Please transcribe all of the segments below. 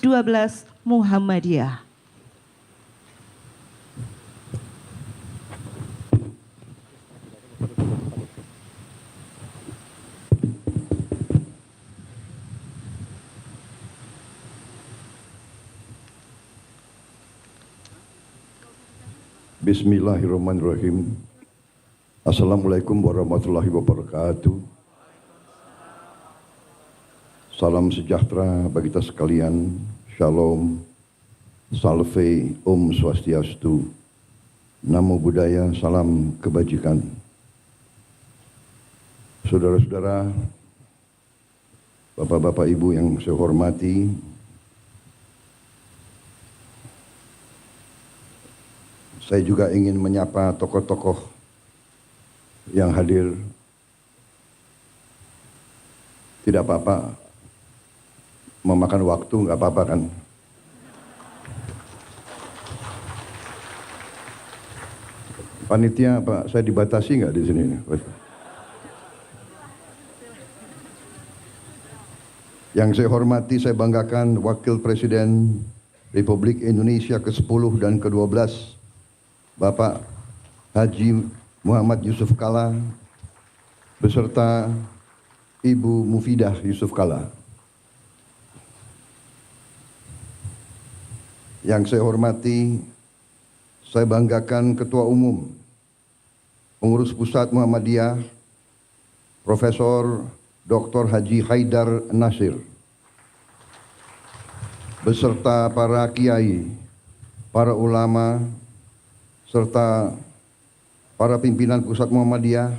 12 Muhammadiyah. Bismillahirrahmanirrahim. Assalamualaikum warahmatullahi wabarakatuh. Salam sejahtera bagi kita sekalian. Shalom, salve, Om Swastiastu, Namo Buddhaya, salam kebajikan. Saudara-saudara, bapak-bapak, ibu yang saya hormati, saya juga ingin menyapa tokoh-tokoh yang hadir. Tidak apa-apa, memakan waktu nggak apa-apa kan? Panitia, Pak, saya dibatasi nggak di sini? Yang saya hormati, saya banggakan Wakil Presiden Republik Indonesia ke-10 dan ke-12, Bapak Haji Muhammad Yusuf Kalla beserta Ibu Mufidah Yusuf Kalla. Yang saya hormati, saya banggakan Ketua Umum Pengurus Pusat Muhammadiyah Profesor Dr. Haji Haidar Nasir beserta para kiai, para ulama, serta para pimpinan Pusat Muhammadiyah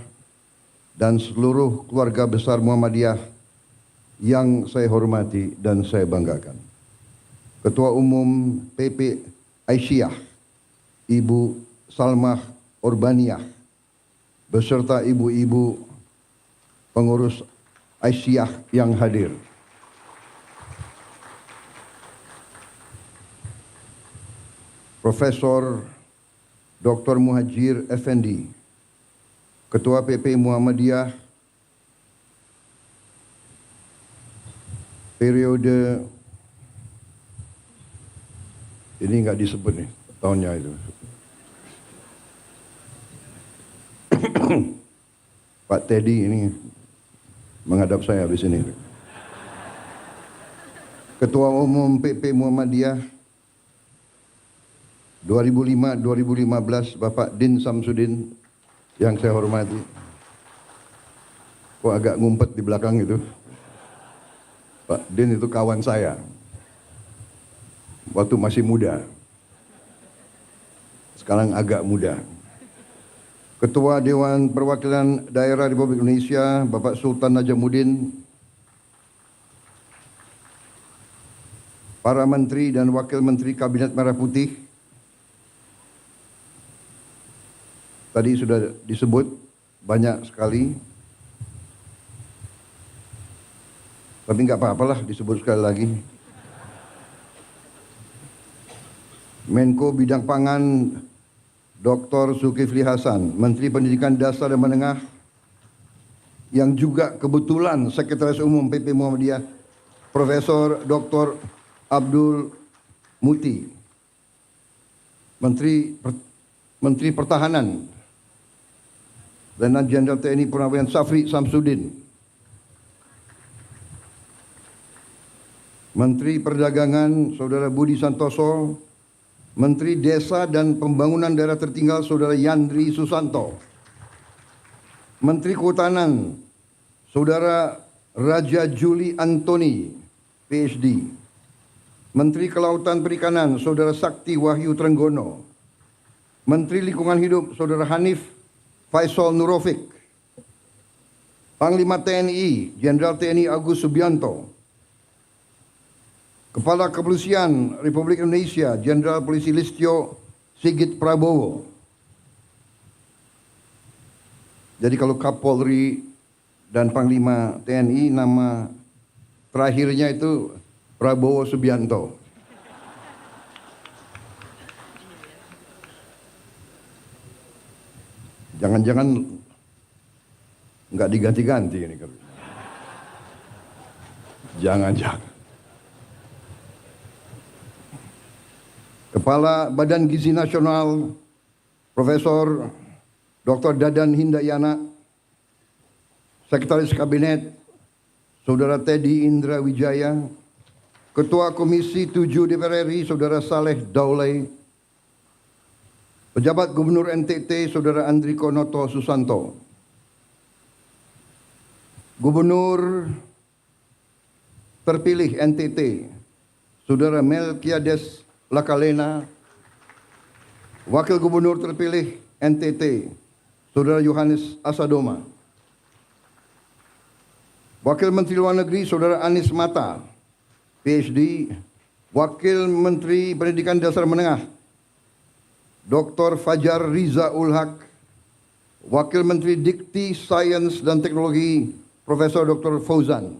dan seluruh keluarga besar Muhammadiyah yang saya hormati dan saya banggakan. Ketua Umum PP Aisyah, Ibu Salmah Urbaniyah, beserta ibu-ibu pengurus Aisyah yang hadir. Profesor Dr. Muhajir Effendi, Ketua PP Muhammadiyah periode ini nggak disebut nih tahunnya itu. Pak Teddy ini menghadap saya habis ini. Ketua Umum PP Muhammadiyah 2005-2015 Bapak Din Samsudin yang saya hormati. Kok agak ngumpet di belakang itu? Pak Din itu kawan saya waktu masih muda. Sekarang agak muda. Ketua Dewan Perwakilan Daerah Republik Indonesia Bapak Sultan Najamuddin, para menteri dan wakil menteri Kabinet Merah Putih. Tadi sudah disebut banyak sekali, tapi nggak apa-apalah disebut sekali lagi. Menko Bidang Pangan Dr. Zulkifli Hasan, Menteri Pendidikan Dasar dan Menengah, yang juga kebetulan Sekretaris Umum PP Muhammadiyah Profesor Dr. Abdul Muti, Menteri Pertahanan Letnan Jenderal TNI Purnawirawan Safri Samsudin, Menteri Perdagangan Saudara Budi Santoso, Menteri Desa dan Pembangunan Daerah Tertinggal Saudara Yandri Susanto, Menteri Kehutanan Saudara Raja Juli Antoni, PhD, Menteri Kelautan Perikanan Saudara Sakti Wahyu Trenggono, Menteri Lingkungan Hidup Saudara Hanif Faisal Nurofik, Panglima TNI Jenderal TNI Agus Subianto, Kepala Kepolisian Republik Indonesia Jenderal Polisi Listio Sigit Prabowo. Jadi kalau Kapolri dan Panglima TNI nama terakhirnya itu Prabowo Subianto. Jangan-jangan nggak diganti-ganti ini. Jangan-jangan. Kepala Badan Gizi Nasional Profesor Dr. Dadan Hindayana, Sekretaris Kabinet Saudara Teddy Indra Wijaya, Ketua Komisi 7 DPR RI Saudara Saleh Daulay, Pejabat Gubernur NTT Saudara Andriko Noto Susanto, Gubernur terpilih NTT Saudara Melkiades Lakalena, Wakil Gubernur terpilih NTT Saudara Yohanes Asadoma, Wakil Menteri Luar Negeri Saudara Anies Mata, PhD, Wakil Menteri Pendidikan Dasar Menengah Dr. Fajar Riza Ulhaq, Wakil Menteri Dikti, Sains dan Teknologi Profesor Dr. Fauzan,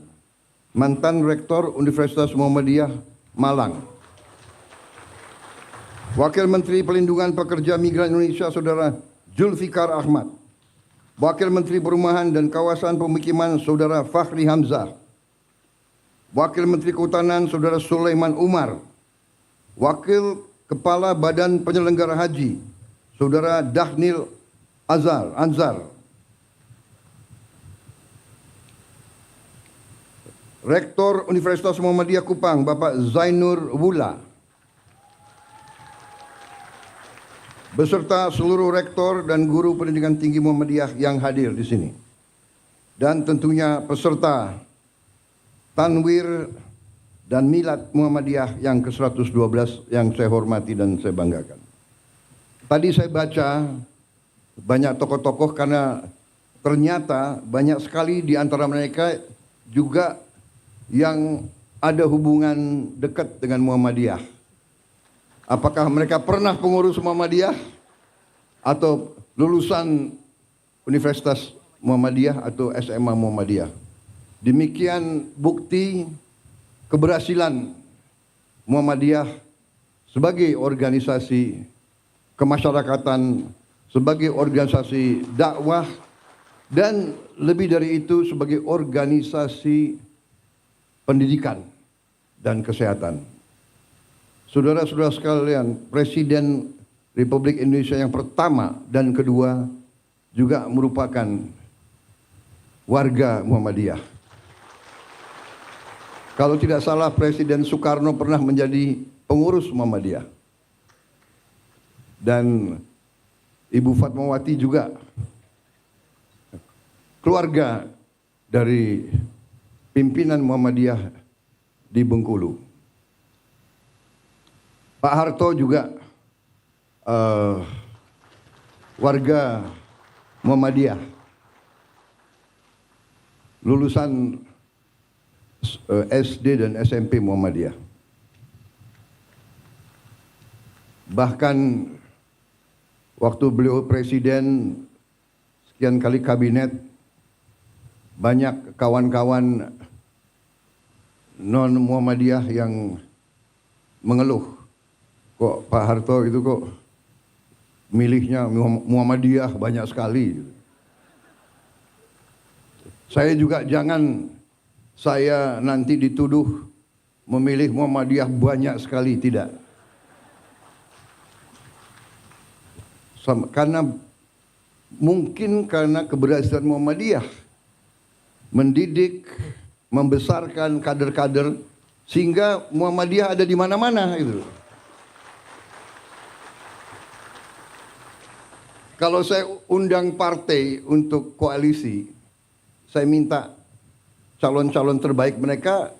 mantan Rektor Universitas Muhammadiyah Malang, Wakil Menteri Pelindungan Pekerja Migran Indonesia Saudara Zulfikar Ahmad, Wakil Menteri Perumahan dan Kawasan Pemukiman Saudara Fahri Hamzah, Wakil Menteri Kehutanan Saudara Sulaiman Umar, Wakil Kepala Badan Penyelenggara Haji Saudara Dahnil Anzar, Rektor Universitas Muhammadiyah Kupang Bapak Zainur Wula, beserta seluruh rektor dan guru pendidikan tinggi Muhammadiyah yang hadir di sini. Dan tentunya peserta Tanwir dan Milad Muhammadiyah yang ke-112 yang saya hormati dan saya banggakan. Tadi saya baca banyak tokoh-tokoh karena ternyata banyak sekali di antara mereka juga yang ada hubungan dekat dengan Muhammadiyah. Apakah mereka pernah pengurus Muhammadiyah atau lulusan Universitas Muhammadiyah atau SMA Muhammadiyah. Demikian bukti keberhasilan Muhammadiyah sebagai organisasi kemasyarakatan, sebagai organisasi dakwah, dan lebih dari itu sebagai organisasi pendidikan dan kesehatan. Saudara-saudara sekalian, Presiden Republik Indonesia yang pertama dan kedua juga merupakan warga Muhammadiyah. Kalau tidak salah, Presiden Soekarno pernah menjadi pengurus Muhammadiyah. Dan Ibu Fatmawati juga keluarga dari pimpinan Muhammadiyah di Bengkulu. Pak Harto juga warga Muhammadiyah, lulusan SD dan SMP Muhammadiyah. Bahkan waktu beliau presiden, sekian kali kabinet, banyak kawan-kawan non Muhammadiyah yang mengeluh, kok Pak Harto itu kok milihnya Muhammadiyah banyak sekali. Saya juga jangan saya nanti dituduh memilih Muhammadiyah banyak sekali, tidak. Karena mungkin karena keberhasilan Muhammadiyah mendidik, membesarkan kader-kader sehingga Muhammadiyah ada di mana-mana itu. Kalau saya undang partai untuk koalisi, saya minta calon-calon terbaik mereka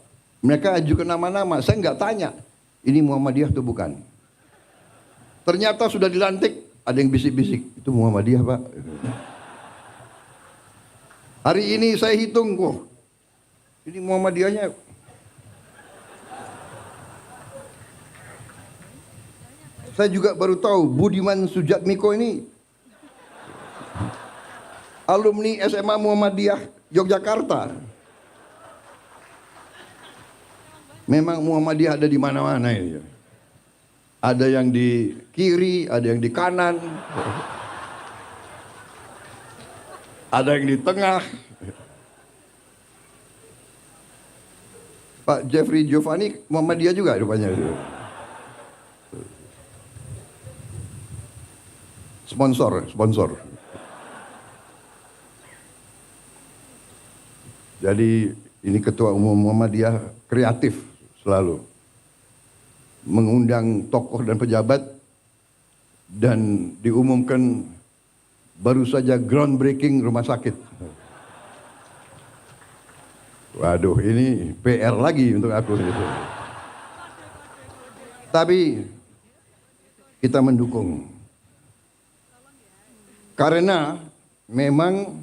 ajukan nama-nama. Saya nggak tanya, ini Muhammadiyah atau bukan. Ternyata sudah dilantik, ada yang bisik-bisik, itu Muhammadiyah Pak. Hari ini saya hitung kok, ini Muhammadiyahnya. Saya juga baru tahu Budiman Sujatmiko ini alumni SMA Muhammadiyah Yogyakarta. Memang Muhammadiyah ada di mana-mana ini. Ada yang di kiri, ada yang di kanan, ada yang di tengah. Pak Jeffrey Giovanni Muhammadiyah juga rupanya. Sponsor. Jadi ini Ketua Umum Muhammadiyah kreatif selalu. Mengundang tokoh dan pejabat dan diumumkan baru saja groundbreaking rumah sakit. Waduh, ini PR lagi untuk aku gitu. Tapi kita mendukung. Karena memang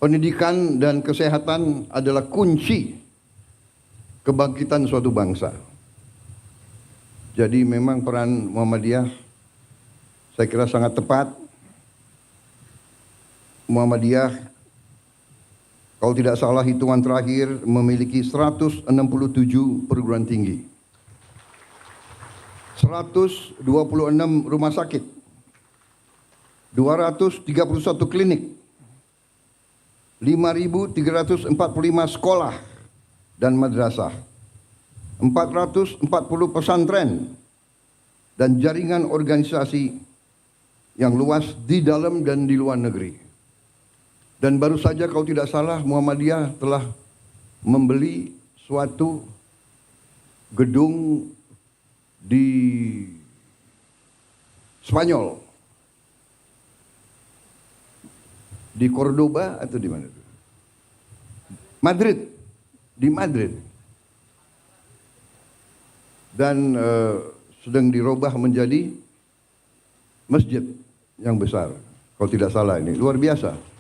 pendidikan dan kesehatan adalah kunci kebangkitan suatu bangsa. Jadi memang peran Muhammadiyah saya kira sangat tepat. Muhammadiyah kalau tidak salah hitungan terakhir memiliki 167 perguruan tinggi, 126 rumah sakit, 231 klinik, 5.345 sekolah dan madrasah, 440 pesantren, dan jaringan organisasi yang luas di dalam dan di luar negeri. Dan baru saja kalau tidak salah Muhammadiyah telah membeli suatu gedung di Spanyol, di Cordoba atau di mana itu? Di Madrid. Dan sedang dirubah menjadi masjid yang besar. Kalau tidak salah ini luar biasa.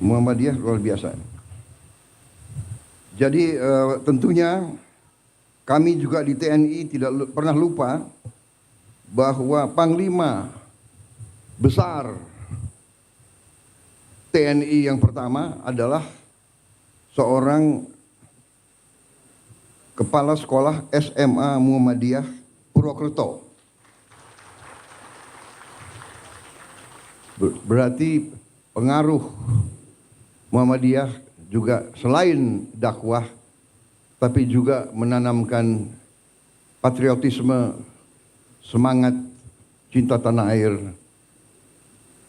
Muhammadiyah luar biasa. Jadi tentunya kami juga di TNI tidak pernah lupa bahwa Panglima besar TNI yang pertama adalah seorang kepala sekolah SMA Muhammadiyah Purwokerto. Berarti pengaruh Muhammadiyah juga selain dakwah, tapi juga menanamkan patriotisme, semangat cinta tanah air,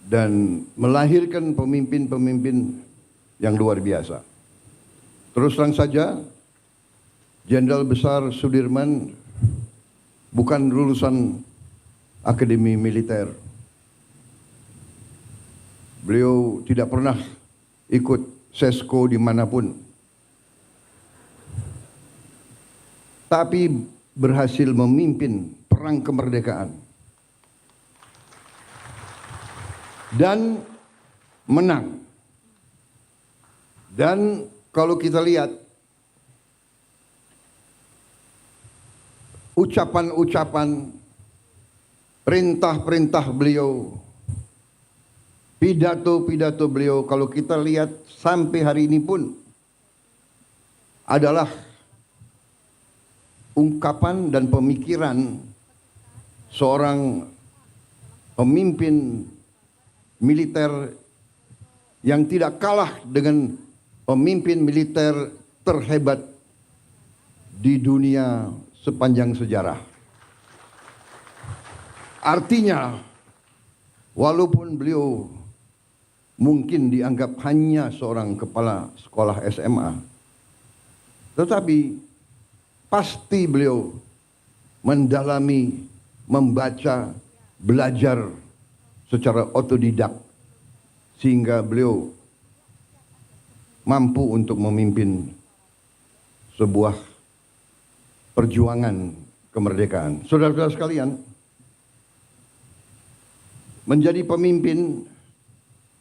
dan melahirkan pemimpin-pemimpin yang luar biasa. Terus terang saja, Jenderal Besar Sudirman bukan lulusan akademi militer. Beliau tidak pernah ikut sesko dimanapun, tapi berhasil memimpin perang kemerdekaan dan menang. Dan kalau kita lihat ucapan-ucapan, perintah-perintah beliau, pidato-pidato beliau, kalau kita lihat sampai hari ini pun adalah ungkapan dan pemikiran seorang pemimpin militer yang tidak kalah dengan pemimpin militer terhebat di dunia sepanjang sejarah. Artinya, walaupun beliau mungkin dianggap hanya seorang kepala sekolah SMA, tetapi pasti beliau mendalami, membaca, belajar secara otodidak, sehingga beliau mampu untuk memimpin sebuah perjuangan kemerdekaan. Saudara-saudara sekalian, menjadi pemimpin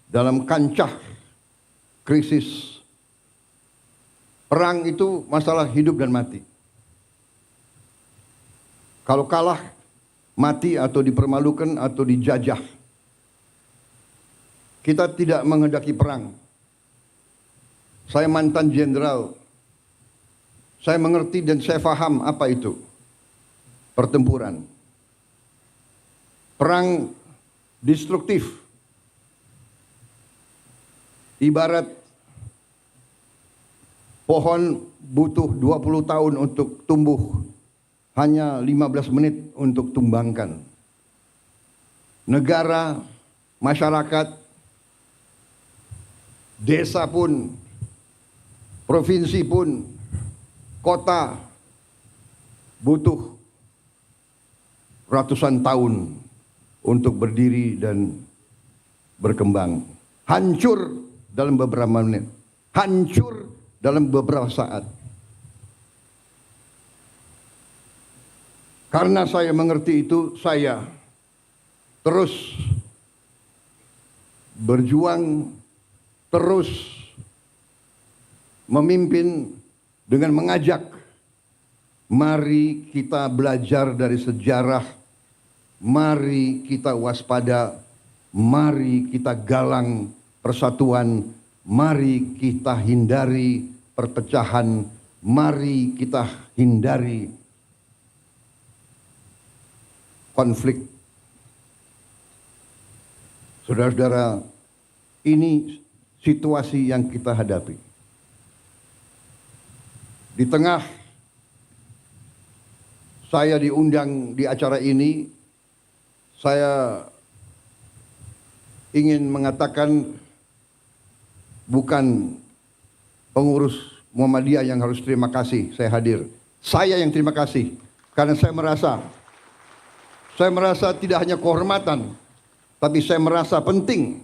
dalam kancah krisis perang itu masalah hidup dan mati. Kalau kalah, mati atau dipermalukan atau dijajah. Kita tidak menghendaki perang. Saya mantan jenderal. Saya mengerti dan saya paham apa itu pertempuran. Perang destruktif. Ibarat pohon butuh 20 tahun untuk tumbuh, hanya 15 menit untuk tumbangkan. negara, masyarakat, desa pun, provinsi pun, kota butuh ratusan tahun untuk berdiri dan berkembang. Hancur dalam beberapa menit, hancur dalam beberapa saat. Karena saya mengerti itu, saya terus berjuang, terus memimpin dengan mengajak, mari kita belajar dari sejarah, mari kita waspada, mari kita galang persatuan, mari kita hindari perpecahan, mari kita hindari konflik. Saudara-saudara, ini situasi yang kita hadapi. Di tengah saya diundang di acara ini, saya ingin mengatakan bukan pengurus Muhammadiyah yang harus terima kasih saya hadir. Saya yang terima kasih karena saya merasa tidak hanya kehormatan, tapi saya merasa penting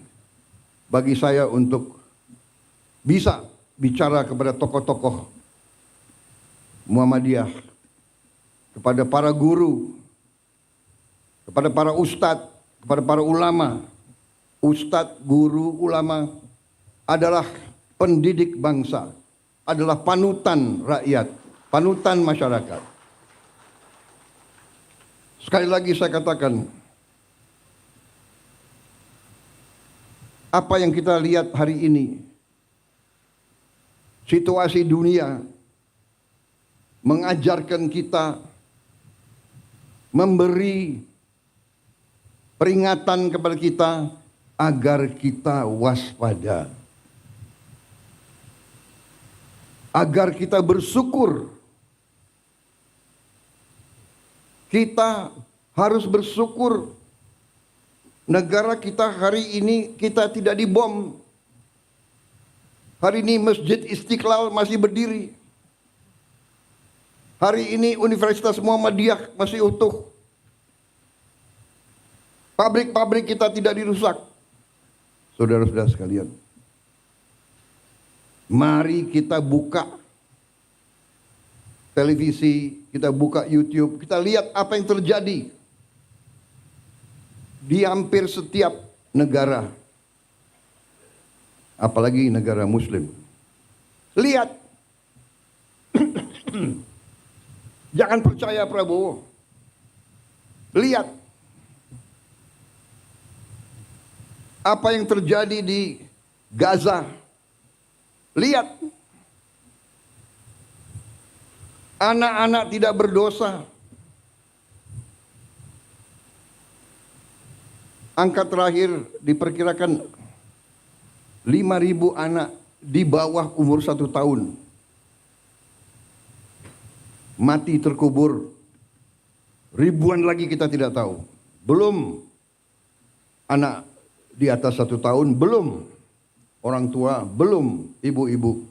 bagi saya untuk bisa bicara kepada tokoh-tokoh Muhammadiyah, kepada para guru, kepada para ustadz, kepada para ulama. Ustadz, guru, ulama adalah pendidik bangsa, adalah panutan rakyat, panutan masyarakat. Sekali lagi saya katakan, apa yang kita lihat hari ini, situasi dunia mengajarkan kita, memberi peringatan kepada kita agar kita waspada, agar kita bersyukur. Kita harus bersyukur negara kita hari ini kita tidak dibom. Hari ini Masjid Istiqlal masih berdiri. Hari ini Universitas Muhammadiyah masih utuh. Pabrik-pabrik kita tidak dirusak. Saudara-saudara sekalian, mari kita buka televisi, kita buka YouTube, kita lihat apa yang terjadi di hampir setiap negara, apalagi negara Muslim. Lihat, jangan percaya Prabowo. Lihat apa yang terjadi di Gaza. Lihat, anak-anak tidak berdosa. Angka terakhir diperkirakan 5.000 anak di bawah umur 1 tahun mati terkubur. Ribuan lagi kita tidak tahu. Belum anak di atas 1 tahun, belum orang tua, belum ibu-ibu.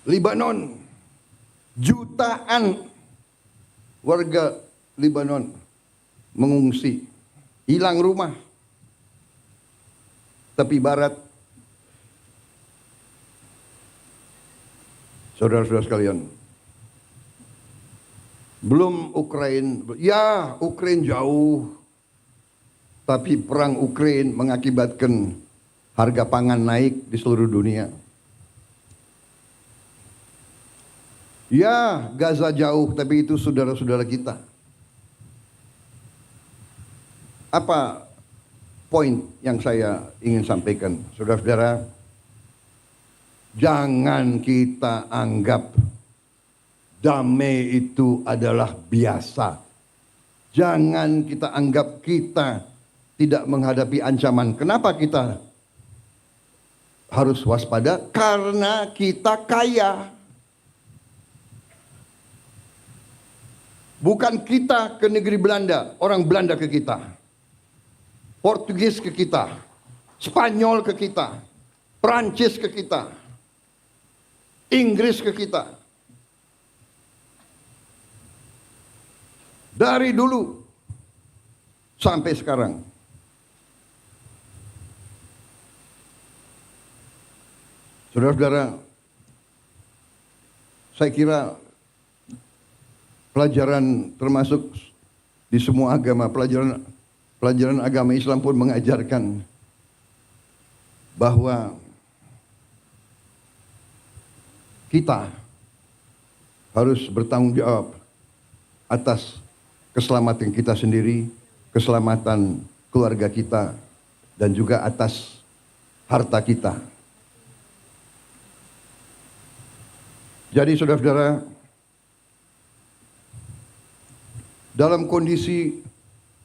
Libanon, jutaan warga Libanon mengungsi, hilang rumah. Tepi barat, saudara-saudara sekalian, belum Ukraina. Ya, Ukraina jauh, tapi perang Ukraina mengakibatkan harga pangan naik di seluruh dunia. Ya, Gaza jauh, tapi itu saudara-saudara kita. Apa poin yang saya ingin sampaikan, saudara-saudara? Jangan kita anggap damai itu adalah biasa. Jangan kita anggap kita tidak menghadapi ancaman. Kenapa kita harus waspada? Karena kita kaya. Bukan kita ke negeri Belanda, orang Belanda ke kita. Portugis ke kita, Spanyol ke kita, Prancis ke kita, Inggris ke kita. Dari dulu sampai sekarang. Saudara-saudara, saya kira pelajaran termasuk di semua agama, pelajaran agama Islam pun mengajarkan bahwa kita harus bertanggung jawab atas keselamatan kita sendiri, keselamatan keluarga kita, dan juga atas harta kita. Jadi saudara-saudara, dalam kondisi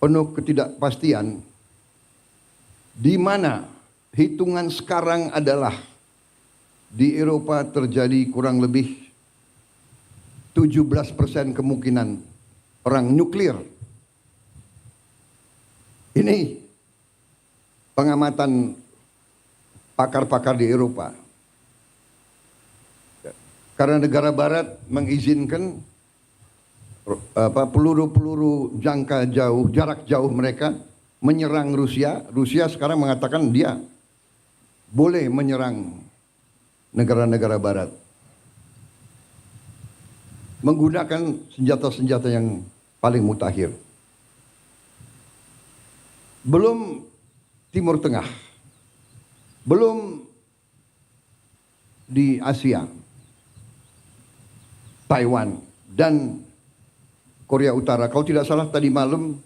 penuh ketidakpastian, di mana hitungan sekarang adalah di Eropa terjadi kurang lebih 17% kemungkinan perang nuklir. Ini pengamatan pakar-pakar di Eropa. Karena negara barat mengizinkan peluru-peluru jangka jauh, jarak jauh mereka menyerang Rusia. Rusia sekarang mengatakan dia boleh menyerang negara-negara barat menggunakan senjata-senjata yang paling mutakhir. Belum Timur Tengah, belum di Asia, Taiwan dan Korea Utara. Kalau tidak salah tadi malam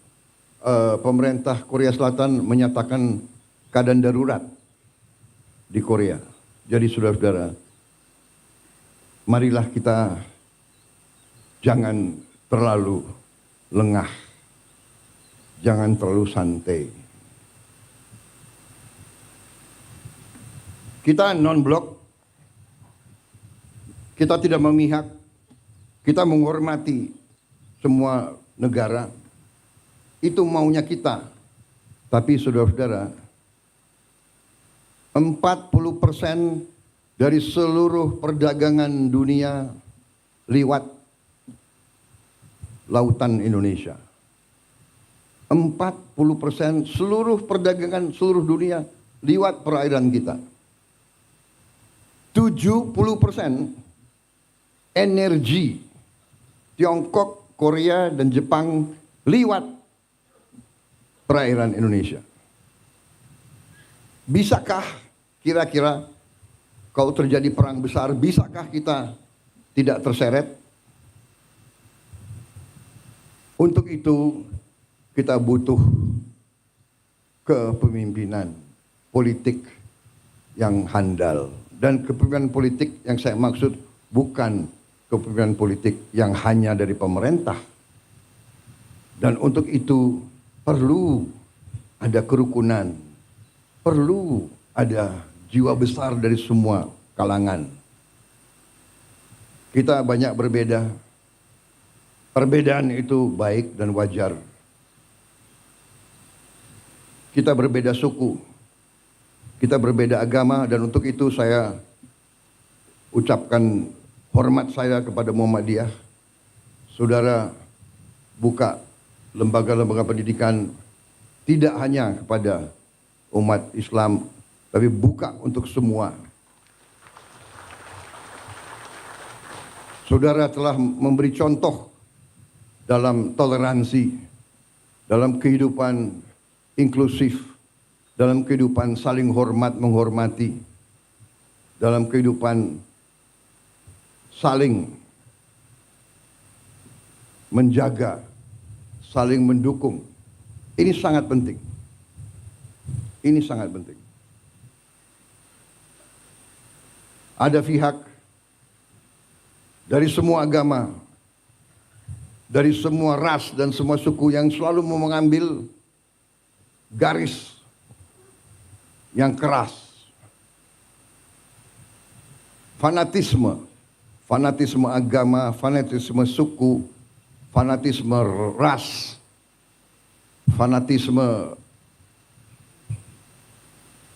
pemerintah Korea Selatan menyatakan keadaan darurat di Korea. Jadi saudara-saudara, marilah kita jangan terlalu lengah, jangan terlalu santai. Kita non-blok, kita tidak memihak, kita menghormati semua negara. Itu maunya kita. Tapi saudara-saudara, 40% dari seluruh perdagangan dunia lewat lautan Indonesia. 40% seluruh perdagangan seluruh dunia lewat perairan kita. 70% energi Tiongkok, Korea, dan Jepang lewat perairan Indonesia. Bisakah kira-kira kalau terjadi perang besar, bisakah kita tidak terseret? Untuk itu kita butuh kepemimpinan politik yang handal. Dan kepemimpinan politik yang saya maksud bukan kepemimpinan politik yang hanya dari pemerintah. Dan untuk itu perlu ada kerukunan, perlu ada jiwa besar dari semua kalangan. Kita banyak berbeda. Perbedaan itu baik dan wajar. Kita berbeda suku, kita berbeda agama, dan untuk itu saya ucapkan hormat saya kepada Muhammadiyah. Saudara buka lembaga-lembaga pendidikan tidak hanya kepada umat Islam, tapi buka untuk semua. Saudara telah memberi contoh dalam toleransi, dalam kehidupan inklusif, dalam kehidupan saling hormat menghormati, dalam kehidupan saling menjaga, saling mendukung. Ini sangat penting. Ini sangat penting. Ada pihak dari semua agama, dari semua ras dan semua suku yang selalu mau mengambil garis yang keras. Fanatisme agama, fanatisme suku, fanatisme ras, fanatisme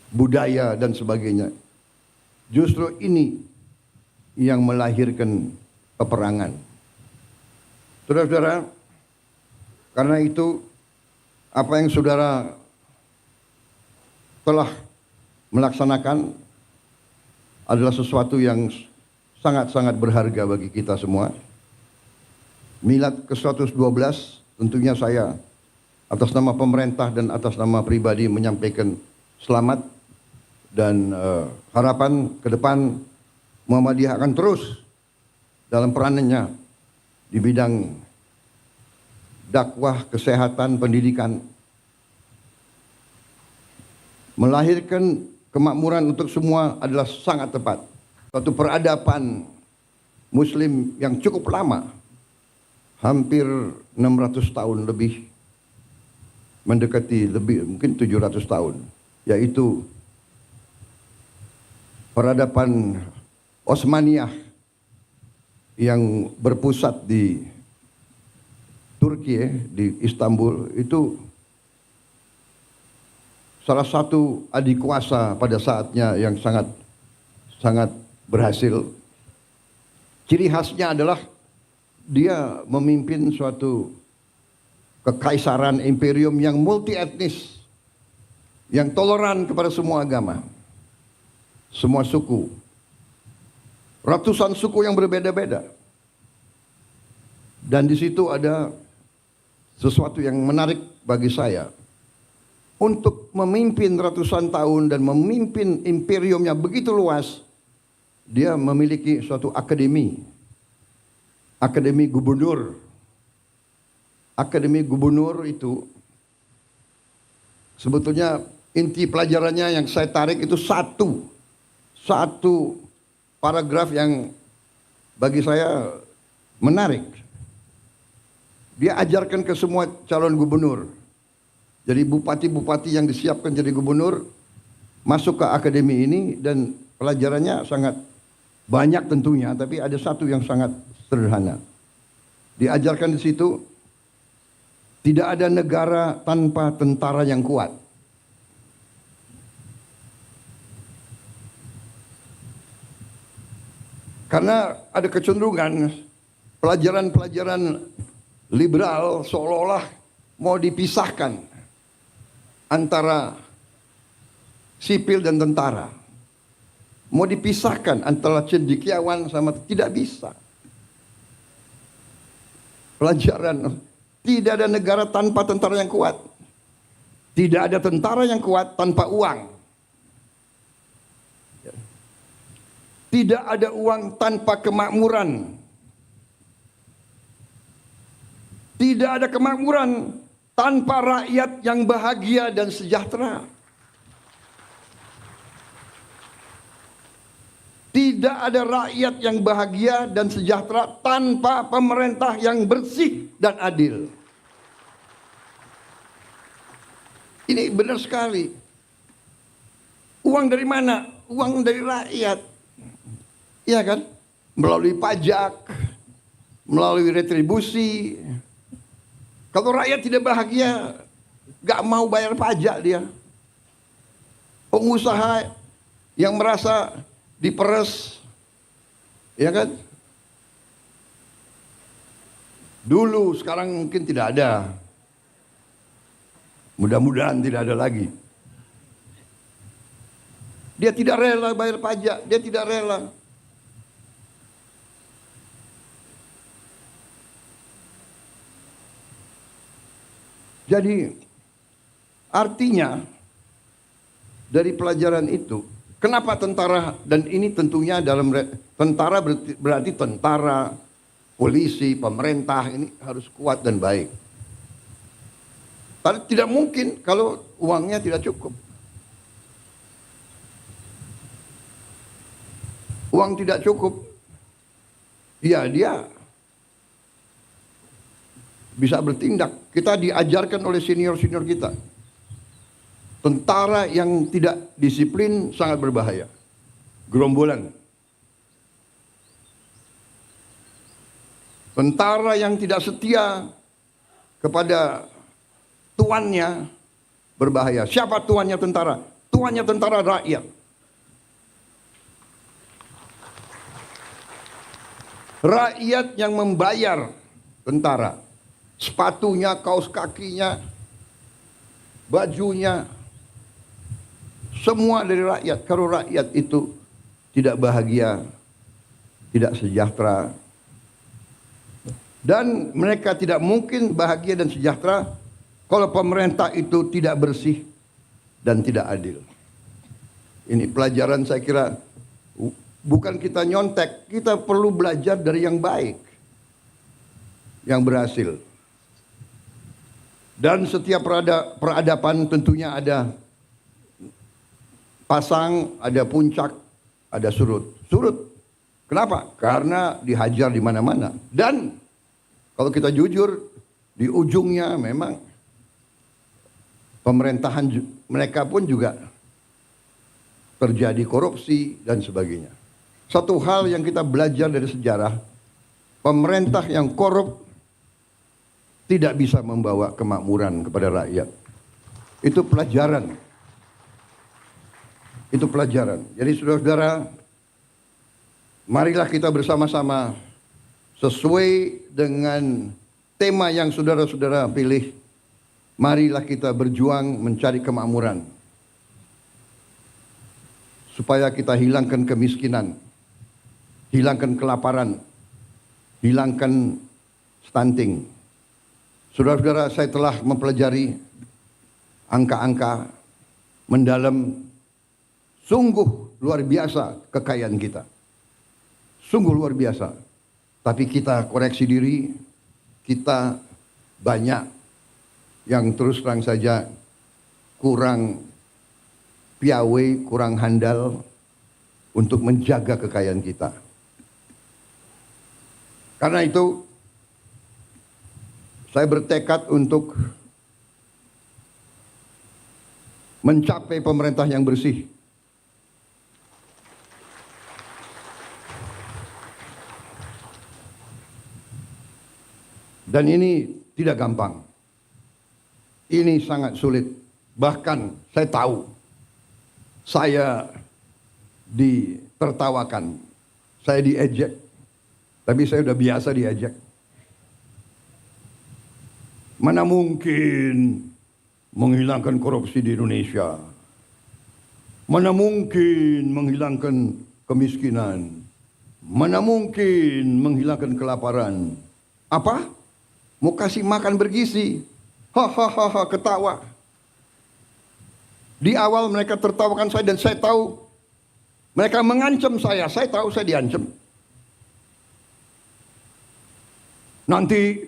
budaya dan sebagainya. Justru ini yang melahirkan peperangan. Saudara-saudara, karena itu apa yang saudara telah melaksanakan adalah sesuatu yang sangat-sangat berharga bagi kita semua. Milad ke-112 tentunya saya atas nama pemerintah dan atas nama pribadi menyampaikan selamat dan harapan ke depan Muhammadiyah akan terus dalam peranannya di bidang dakwah, kesehatan, pendidikan, melahirkan kemakmuran untuk semua adalah sangat tepat. Suatu peradaban Muslim yang cukup lama, hampir 600 tahun lebih, mendekati lebih mungkin 700 tahun, yaitu peradaban Osmaniyah yang berpusat di Turki, di Istanbul, itu salah satu adik kuasa pada saatnya yang sangat berhasil. Ciri khasnya adalah dia memimpin suatu kekaisaran imperium yang multi etnis, yang toleran kepada semua agama, semua suku, ratusan suku yang berbeda-beda. Dan di situ ada sesuatu yang menarik bagi saya. Untuk memimpin ratusan tahun dan memimpin imperiumnya begitu luas, dia memiliki suatu akademi. Akademi gubernur. Akademi gubernur itu sebetulnya inti pelajarannya yang saya tarik itu satu paragraf yang bagi saya menarik. Dia ajarkan ke semua calon gubernur. Jadi bupati-bupati yang disiapkan jadi gubernur masuk ke akademi ini, dan pelajarannya sangat banyak tentunya, tapi ada satu yang sangat sederhana. Diajarkan di situ, tidak ada negara tanpa tentara yang kuat. Karena ada kecenderungan pelajaran-pelajaran liberal seolah-olah mau dipisahkan antara sipil dan tentara. Mau dipisahkan antara cendekiawan sama, tidak bisa. Pelajaran, tidak ada negara tanpa tentara yang kuat. Tidak ada tentara yang kuat tanpa uang. Tidak ada uang tanpa kemakmuran. Tidak ada kemakmuran tanpa rakyat yang bahagia dan sejahtera. Tidak ada rakyat yang bahagia dan sejahtera tanpa pemerintah yang bersih dan adil. Ini benar sekali. Uang dari mana? Uang dari rakyat. Iya kan? Melalui pajak, melalui retribusi. Kalau rakyat tidak bahagia, gak mau bayar pajak dia. Pengusaha yang merasa diperes, ya kan? Dulu, sekarang mungkin tidak ada. Mudah-mudahan tidak ada lagi. Dia tidak rela bayar pajak, dia tidak rela. Jadi artinya dari pelajaran itu, kenapa tentara, dan ini tentunya dalam tentara berarti tentara, polisi, pemerintah ini harus kuat dan baik. Tapi tidak mungkin kalau uangnya tidak cukup. Uang tidak cukup, ya dia bisa bertindak. Kita diajarkan oleh senior-senior kita. Tentara yang tidak disiplin sangat berbahaya. Gerombolan. Tentara yang tidak setia kepada tuannya berbahaya. Siapa tuannya tentara? Tuannya tentara rakyat. Rakyat yang membayar tentara. Sepatunya, kaos kakinya, bajunya, semua dari rakyat. Kalau rakyat itu tidak bahagia, tidak sejahtera, dan mereka tidak mungkin bahagia dan sejahtera kalau pemerintah itu tidak bersih dan tidak adil. Ini pelajaran saya kira, bukan kita nyontek, kita perlu belajar dari yang baik, yang berhasil. Dan setiap peradaban tentunya ada pasang, ada puncak, ada surut. Surut. Kenapa? Karena dihajar di mana-mana. Dan kalau kita jujur, di ujungnya memang pemerintahan mereka pun juga terjadi korupsi dan sebagainya. Satu hal yang kita belajar dari sejarah, pemerintah yang korup tidak bisa membawa kemakmuran kepada rakyat. Itu pelajaran. Itu pelajaran. Jadi saudara-saudara, marilah kita bersama-sama sesuai dengan tema yang saudara-saudara pilih. Marilah kita berjuang mencari kemakmuran. Supaya kita hilangkan kemiskinan, hilangkan kelaparan, hilangkan stunting. Saudara-saudara, saya telah mempelajari angka-angka mendalam. Sungguh luar biasa kekayaan kita. Sungguh luar biasa. Tapi kita koreksi diri, kita banyak yang terus terang saja kurang piawe, kurang handal untuk menjaga kekayaan kita. Karena itu, saya bertekad untuk mencapai pemerintah yang bersih. Dan ini tidak gampang. Ini sangat sulit. Bahkan saya tahu, saya ditertawakan, saya diejek. Tapi saya sudah biasa diejek. Mana mungkin menghilangkan korupsi di Indonesia? Mana mungkin menghilangkan kemiskinan? Mana mungkin menghilangkan kelaparan? Apa? Mau kasih makan bergizi. Hahaha, ketawa. Di awal mereka tertawakan saya dan saya tahu mereka mengancam saya. Saya tahu saya diancam. Nanti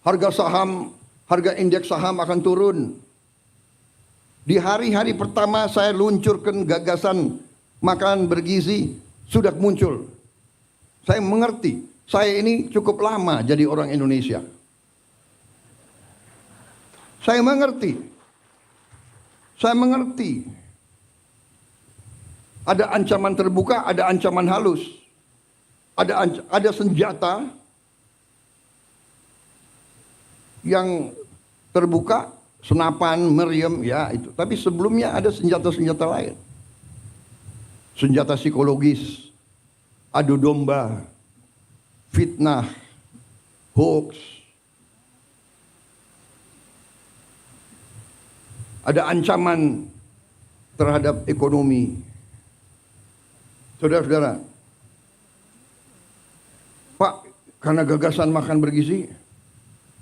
harga saham, harga indeks saham akan turun. Di hari-hari pertama saya luncurkan gagasan makan bergizi, sudah muncul. Saya mengerti. Saya ini cukup lama jadi orang Indonesia. Saya mengerti. Saya mengerti. Ada ancaman terbuka, ada ancaman halus. Ada senjata yang terbuka, senapan, meriam, ya itu. Tapi sebelumnya ada senjata-senjata lain. Senjata psikologis, adu domba, fitnah, hoax. Ada ancaman terhadap ekonomi. Saudara-saudara, Pak, karena gagasan makan bergizi,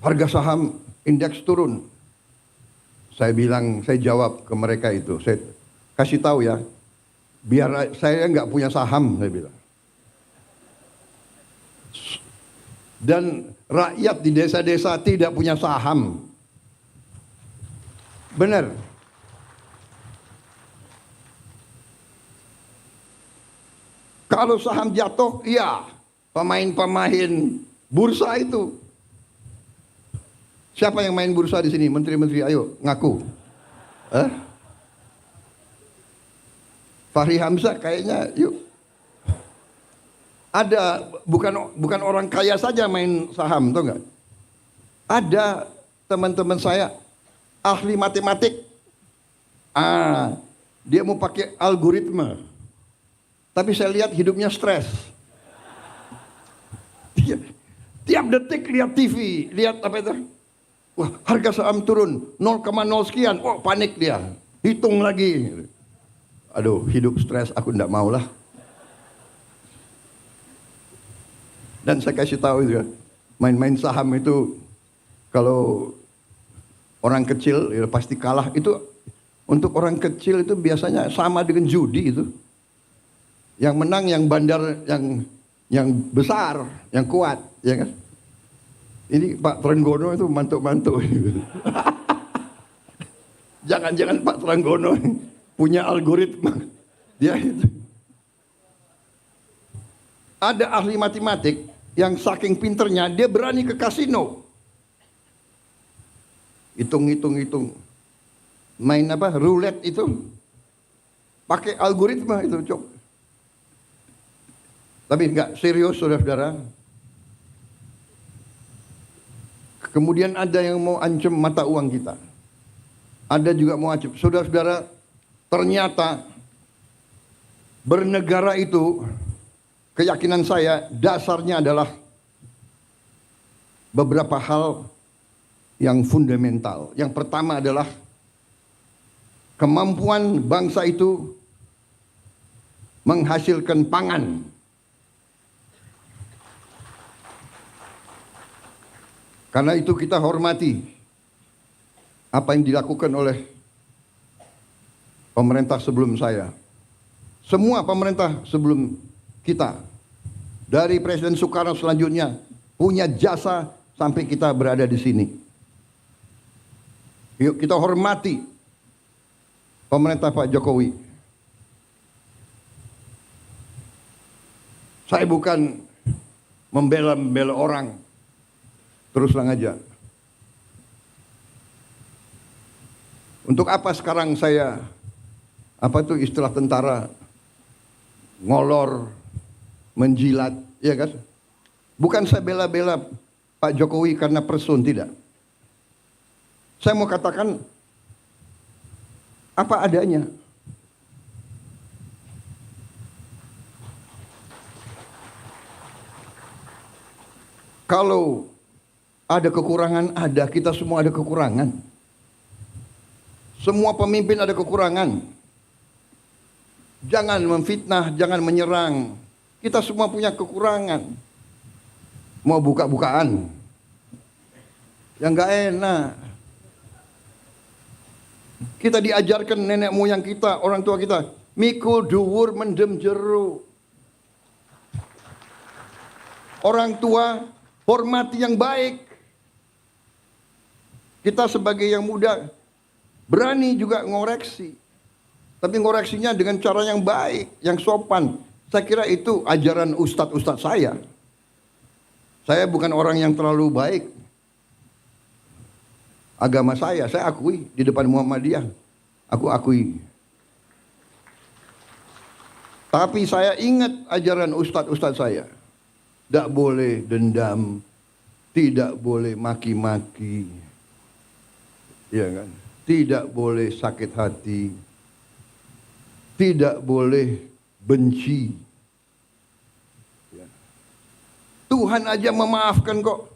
harga saham indeks turun. Saya bilang, saya jawab ke mereka itu, saya kasih tahu ya, biar saya nggak punya saham, saya bilang. Dan rakyat di desa-desa tidak punya saham. Benar. Kalau saham jatuh, iya, pemain-pemain bursa itu. Siapa yang main bursa di sini? Menteri-menteri, ayo ngaku. Fahri Hamzah kayaknya, yuk. Ada bukan orang kaya saja main saham, tahu nggak? Ada teman-teman saya ahli matematik. Dia mau pakai algoritma. Tapi saya lihat hidupnya stres. Tiap detik lihat TV, lihat apa itu? Wah, harga saham turun 0,0 sekian. Oh, panik dia. Hitung lagi. Aduh, hidup stres, aku enggak mau lah. Dan saya kasih tahu itu ya, main-main saham itu kalau orang kecil ya pasti kalah. Itu untuk orang kecil itu biasanya sama dengan judi itu. Yang menang yang bandar, yang besar, yang kuat, ya kan? Ini Pak Trenggono itu mantuk-mantuk. Jangan-jangan Pak Trenggono punya algoritma. Dia itu. Ada ahli matematik yang saking pinternya dia berani ke kasino. Hitung. Main apa? Roulette itu. Pakai algoritma itu, Cok. Tapi enggak serius, saudara-saudara. Kemudian ada yang mau ancam mata uang kita. Ada juga mau ancam. Saudara-saudara, ternyata bernegara itu, keyakinan saya dasarnya adalah beberapa hal yang fundamental. Yang pertama adalah kemampuan bangsa itu menghasilkan pangan. Karena itu kita hormati apa yang dilakukan oleh pemerintah sebelum saya. Semua pemerintah sebelum kita, dari Presiden Soekarno selanjutnya, punya jasa sampai kita berada di sini. Yuk kita hormati pemerintah Pak Jokowi. Saya bukan membela orang, terus terang aja. Untuk apa sekarang saya, apa itu istilah tentara, ngolor, menjilat, ya kan? Bukan saya bela-bela Pak Jokowi karena person, tidak. Saya mau katakan apa adanya. Kalau ada kekurangan, ada. Kita semua ada kekurangan. Semua pemimpin ada kekurangan. Jangan memfitnah, jangan menyerang. Kita semua punya kekurangan. Mau buka-bukaan, yang gak enak. Kita diajarkan nenek moyang kita, orang tua kita, mikul dhuwur mendem jero. Orang tua hormati yang baik. Kita sebagai yang muda berani juga ngoreksi. Tapi ngoreksinya dengan cara yang baik, yang sopan. Saya kira itu ajaran ustadz-ustadz saya. Saya bukan orang yang terlalu baik. Agama saya akui di depan Muhammadiyah. Aku akui. Tapi saya ingat ajaran ustadz-ustadz saya. Tidak boleh dendam, tidak boleh maki-maki. Ya kan? Tidak boleh sakit hati. Tidak boleh benci. Ya. Tuhan aja memaafkan kok.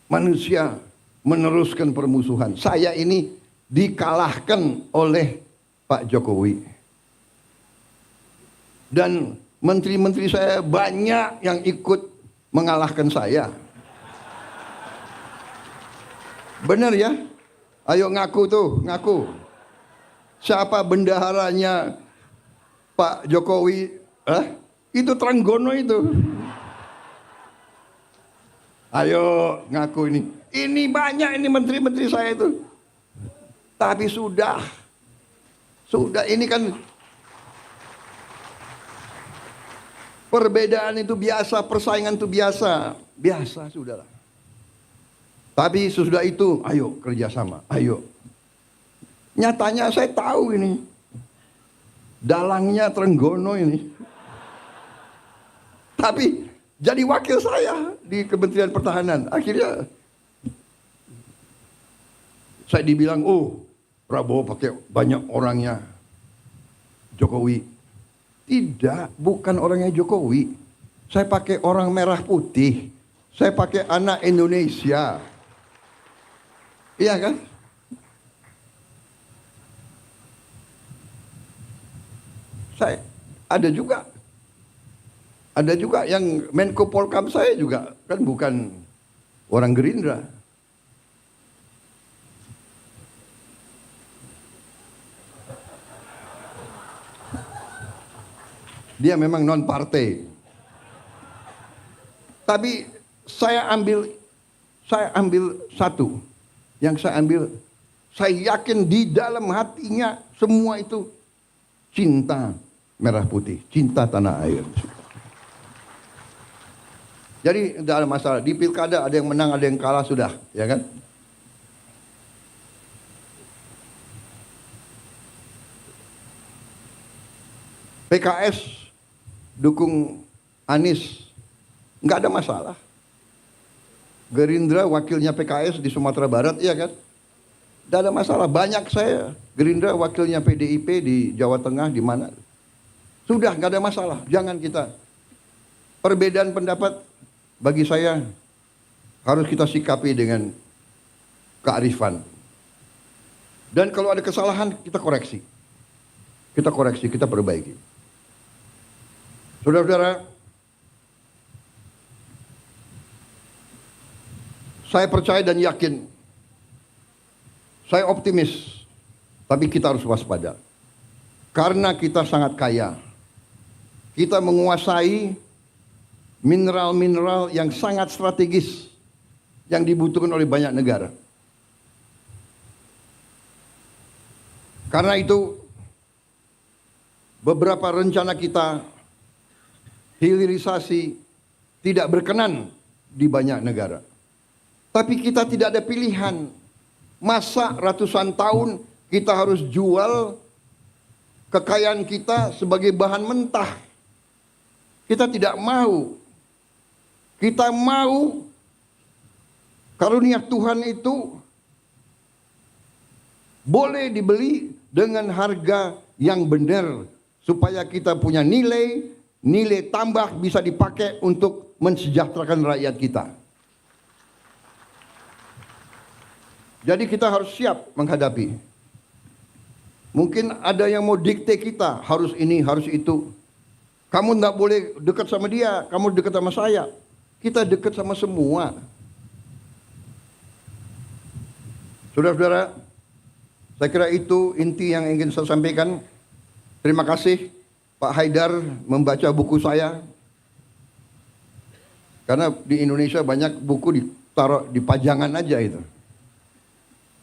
Manusia meneruskan permusuhan. Saya ini dikalahkan oleh Pak Jokowi. Dan menteri-menteri saya banyak yang ikut mengalahkan saya. Benar ya? Ayo ngaku tuh, ngaku. Siapa bendaharanya Pak Jokowi? Itu Trenggono itu. Ayo ngaku ini. Ini banyak ini menteri-menteri saya itu. Tapi sudah ini kan perbedaan itu biasa, persaingan itu biasa. Biasa sudahlah. Tapi sesudah itu, ayo kerjasama, ayo. Nyatanya saya tahu ini. Dalangnya Trenggono ini. Tapi jadi wakil saya di Kementerian Pertahanan. Akhirnya saya dibilang, oh Prabowo pakai banyak orangnya Jokowi. Tidak, bukan orangnya Jokowi. Saya pakai orang merah putih. Saya pakai anak Indonesia. Iya kan? Saya ada juga yang Menko Polkam saya juga kan bukan orang Gerindra. Dia memang non partai. Tapi saya ambil satu. Yang saya ambil, saya yakin di dalam hatinya semua itu cinta merah putih, cinta tanah air. Jadi tidak ada masalah. Di pilkada ada yang menang, ada yang kalah, sudah, ya kan? PKS dukung Anies, nggak ada masalah. Gerindra wakilnya PKS di Sumatera Barat, iya kan? Tidak ada masalah. Banyak saya Gerindra wakilnya PDIP di Jawa Tengah, di mana? Sudah, nggak ada masalah. Jangan kita perbedaan pendapat, bagi saya harus kita sikapi dengan kearifan. Dan kalau ada kesalahan kita koreksi. Kita perbaiki. Saudara-saudara, saya percaya dan yakin, saya optimis, tapi kita harus waspada. Karena kita sangat kaya. Kita menguasai mineral-mineral yang sangat strategis yang dibutuhkan oleh banyak negara. Karena itu, beberapa rencana kita hilirisasi tidak berkenan di banyak negara. Tapi kita tidak ada pilihan. Masa ratusan tahun kita harus jual kekayaan kita sebagai bahan mentah? Kita tidak mau. Kita mau karunia Tuhan itu boleh dibeli dengan harga yang benar, supaya kita punya nilai tambah bisa dipakai untuk mensejahterakan rakyat kita. Jadi kita harus siap menghadapi. Mungkin ada yang mau dikte kita, harus ini, harus itu. Kamu tidak boleh dekat sama dia, kamu dekat sama saya. Kita dekat sama semua. Saudara-saudara, saya kira itu inti yang ingin saya sampaikan. Terima kasih Pak Haidar membaca buku saya. Karena di Indonesia banyak buku ditaruh di pajangan aja itu.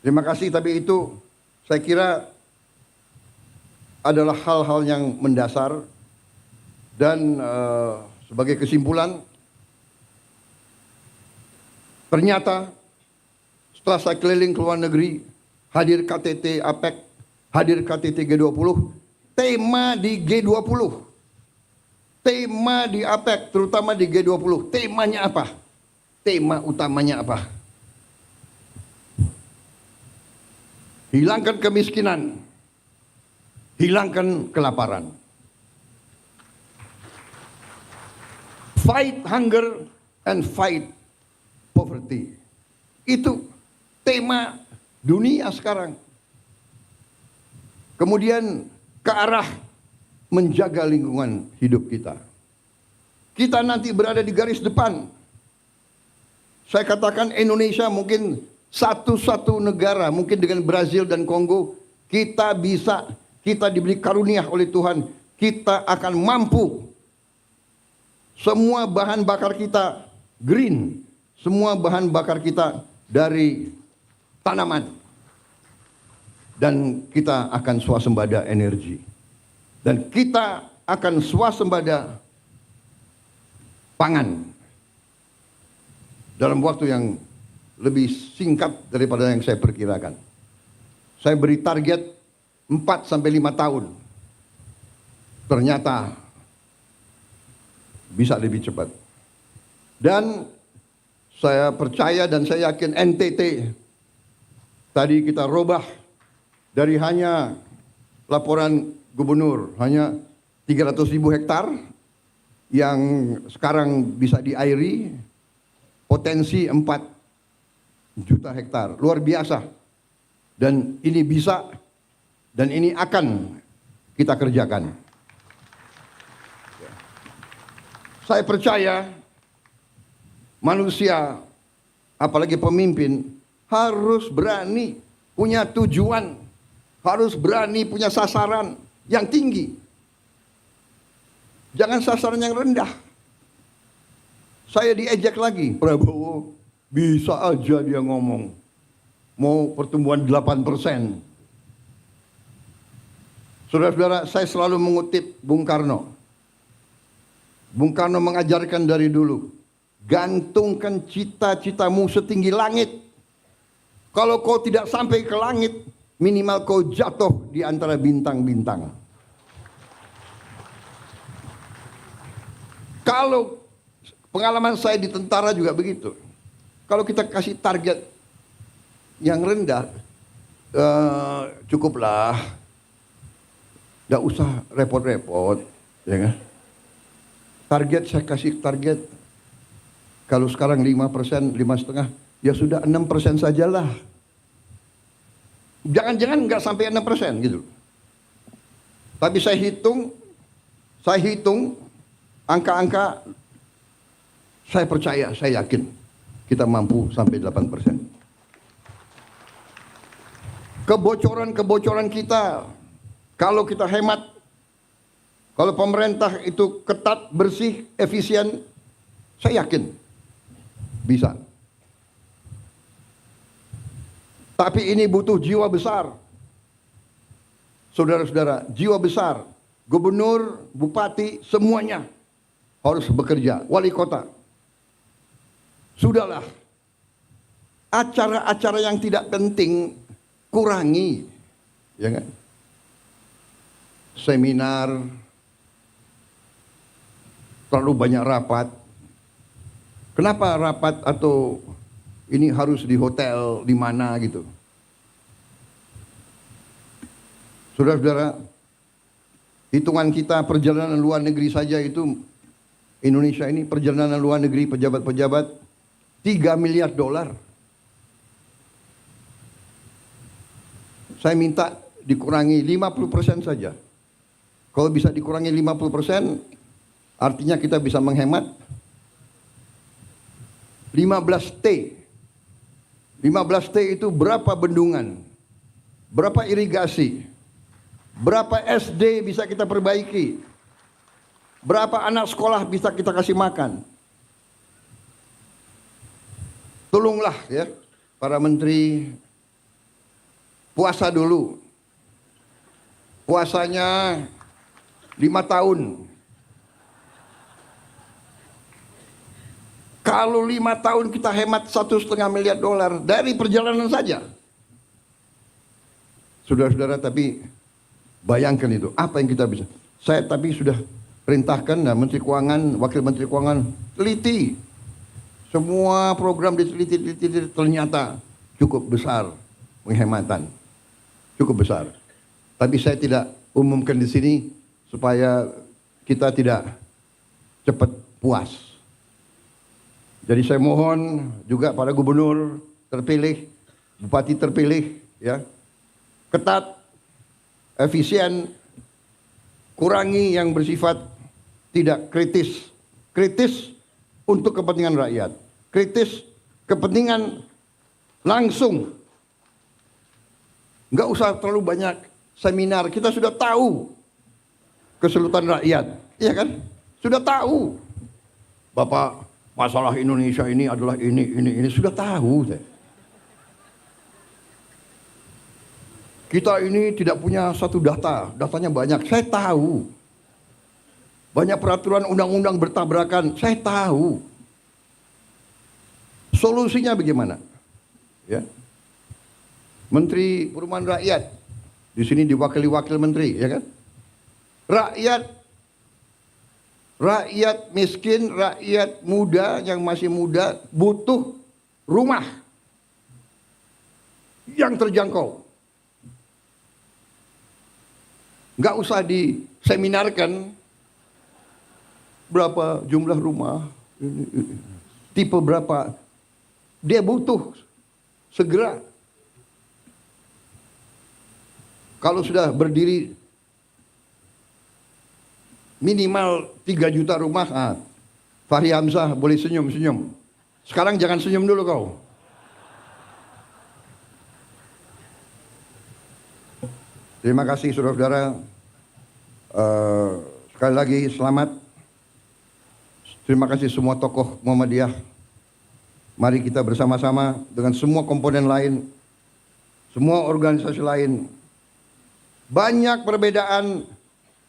Terima kasih, tapi itu saya kira adalah hal-hal yang mendasar. Dan sebagai kesimpulan, ternyata setelah saya keliling ke luar negeri, hadir KTT APEC, hadir KTT G20, tema di G20, tema di APEC, terutama di G20, temanya apa? Tema utamanya apa? Hilangkan kemiskinan, hilangkan kelaparan. Fight hunger and fight poverty. Itu tema dunia sekarang. Kemudian ke arah menjaga lingkungan hidup kita. Kita nanti berada di garis depan. Saya katakan Indonesia mungkin satu-satu negara, mungkin dengan Brazil dan Kongo, kita diberi karunia oleh Tuhan, kita akan mampu. Semua bahan bakar kita green, semua bahan bakar kita dari tanaman. Dan kita akan swasembada energi. Dan kita akan swasembada pangan. Dalam waktu yang lebih singkat daripada yang saya perkirakan. Saya beri target 4 sampai 5 tahun. Ternyata bisa lebih cepat. Dan saya percaya dan saya yakin NTT tadi kita robah dari hanya laporan gubernur hanya 300.000 hektar yang sekarang bisa diairi, potensi 4 juta hektar. Luar biasa. Dan ini bisa dan ini akan kita kerjakan. Saya percaya manusia, apalagi pemimpin, harus berani punya tujuan, harus berani punya sasaran yang tinggi. Jangan sasaran yang rendah. Saya diejek lagi, Prabowo bisa aja dia ngomong mau pertumbuhan 8%. Saudara-saudara, saya selalu mengutip Bung Karno. Bung Karno mengajarkan dari dulu, gantungkan cita-citamu setinggi langit. Kalau kau tidak sampai ke langit, minimal kau jatuh di antara bintang-bintang. Kalau pengalaman saya di tentara juga begitu. Kalau kita kasih target yang rendah, cukuplah. Tidak usah repot-repot, ya kan? Target saya kasih target. Kalau sekarang 5%, 5,5%, ya sudah 6% sajalah. Jangan-jangan nggak sampai 6% gitu. Tapi saya hitung angka-angka, saya percaya, saya yakin kita mampu sampai 8%. Kebocoran-kebocoran kita, kalau kita hemat, kalau pemerintah itu ketat, bersih, efisien, saya yakin bisa. Tapi ini butuh jiwa besar. Saudara-saudara, jiwa besar. Gubernur, bupati, semuanya harus bekerja. Wali kota. Sudahlah. Acara-acara yang tidak penting kurangi. Ya kan? Seminar, terlalu banyak rapat. Kenapa rapat atau ini harus di hotel di mana gitu? Saudara-saudara, hitungan kita perjalanan luar negeri saja itu Indonesia ini perjalanan luar negeri pejabat-pejabat 3 miliar dolar. Saya minta dikurangi 50% saja. Kalau bisa dikurangi 50%, artinya kita bisa menghemat 15T. 15T itu berapa bendungan? Berapa irigasi? Berapa SD bisa kita perbaiki? Berapa anak sekolah bisa kita kasih makan? Tolonglah ya, para menteri, puasa dulu. Puasanya 5 tahun. Kalau 5 tahun kita hemat 1,5 miliar dolar dari perjalanan saja. Saudara-saudara, tapi bayangkan itu, apa yang kita bisa. Saya tapi sudah perintahkan Menteri Keuangan, Wakil Menteri Keuangan, teliti. Semua program diteliti, ternyata cukup besar penghematan. Cukup besar. Tapi saya tidak umumkan di sini supaya kita tidak cepat puas. Jadi saya mohon juga para gubernur terpilih, bupati terpilih, ya, ketat, efisien, kurangi yang bersifat tidak kritis. Kritis untuk kepentingan rakyat. Kritis kepentingan langsung. Enggak usah terlalu banyak seminar. Kita sudah tahu kesulitan rakyat. Iya kan? Sudah tahu. Bapak, masalah Indonesia ini adalah ini. Sudah tahu. Kita ini tidak punya satu data. Datanya banyak. Saya tahu. Banyak peraturan undang-undang bertabrakan. Saya tahu. Solusinya bagaimana? Ya. Menteri Perumahan Rakyat. Di sini diwakili wakil menteri, ya kan? Rakyat rakyat miskin, rakyat muda yang masih muda butuh rumah yang terjangkau. Nggak usah diseminarkan berapa jumlah rumah, tipe berapa. Dia butuh segera. Kalau sudah berdiri minimal 3 juta rumah, Fahri Hamzah boleh senyum-senyum. Sekarang jangan senyum dulu kau. Terima kasih saudara-saudara. Sekali lagi selamat. Terima kasih semua tokoh Muhammadiyah. Mari kita bersama-sama dengan semua komponen lain, semua organisasi lain. Banyak perbedaan,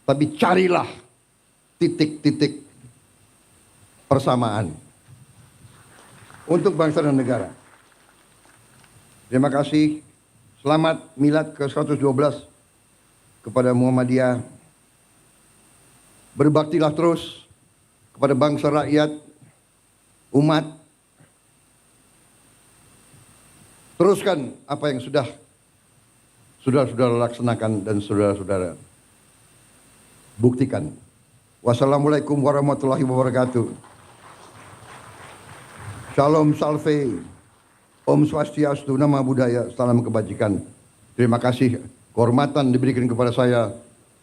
tapi carilah titik-titik persamaan untuk bangsa dan negara. Terima kasih. Selamat Milad ke-112 kepada Muhammadiyah. Berbaktilah terus kepada bangsa, rakyat, umat. Teruskan apa yang sudah saudara-saudara laksanakan dan saudara-saudara buktikan. Wassalamualaikum warahmatullahi wabarakatuh. Shalom Salve, Om Swastiastu, Nama Budaya, Salam Kebajikan. Terima kasih kehormatan diberikan kepada saya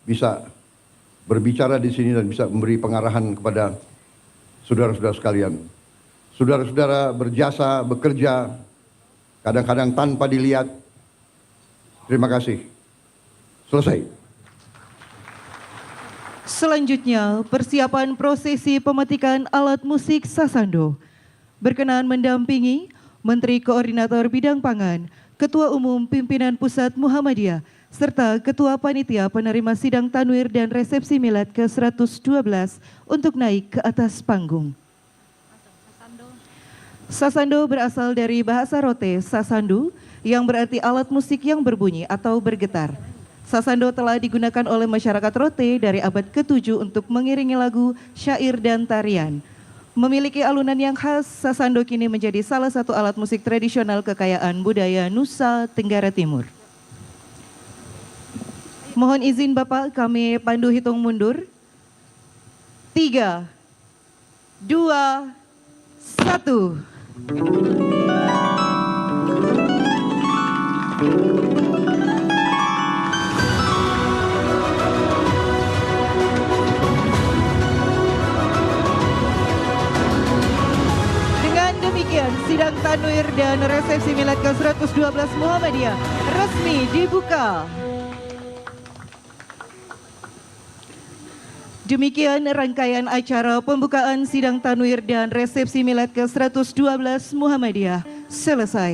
bisa berbicara di sini dan bisa memberi pengarahan kepada saudara-saudara sekalian. Saudara-saudara berjasa, bekerja, kadang-kadang tanpa dilihat. Terima kasih. Selesai. Selanjutnya, persiapan prosesi pemetikan alat musik sasando. Berkenan mendampingi Menteri Koordinator Bidang Pangan, Ketua Umum Pimpinan Pusat Muhammadiyah, serta Ketua Panitia Penerima Sidang Tanwir dan Resepsi Milad ke-112 untuk naik ke atas panggung. Sasando berasal dari bahasa Rote, sasandu, yang berarti alat musik yang berbunyi atau bergetar. Sasando telah digunakan oleh masyarakat Rote dari abad ke-7 untuk mengiringi lagu, syair, dan tarian. Memiliki alunan yang khas, sasando kini menjadi salah satu alat musik tradisional kekayaan budaya Nusa Tenggara Timur. Mohon izin Bapak, kami pandu hitung mundur. 3, 2, 1. Dengan demikian, sidang tanwir dan resepsi milad ke-112 Muhammadiyah resmi dibuka. Demikian rangkaian acara pembukaan sidang tanwir dan resepsi milad ke-112 Muhammadiyah selesai.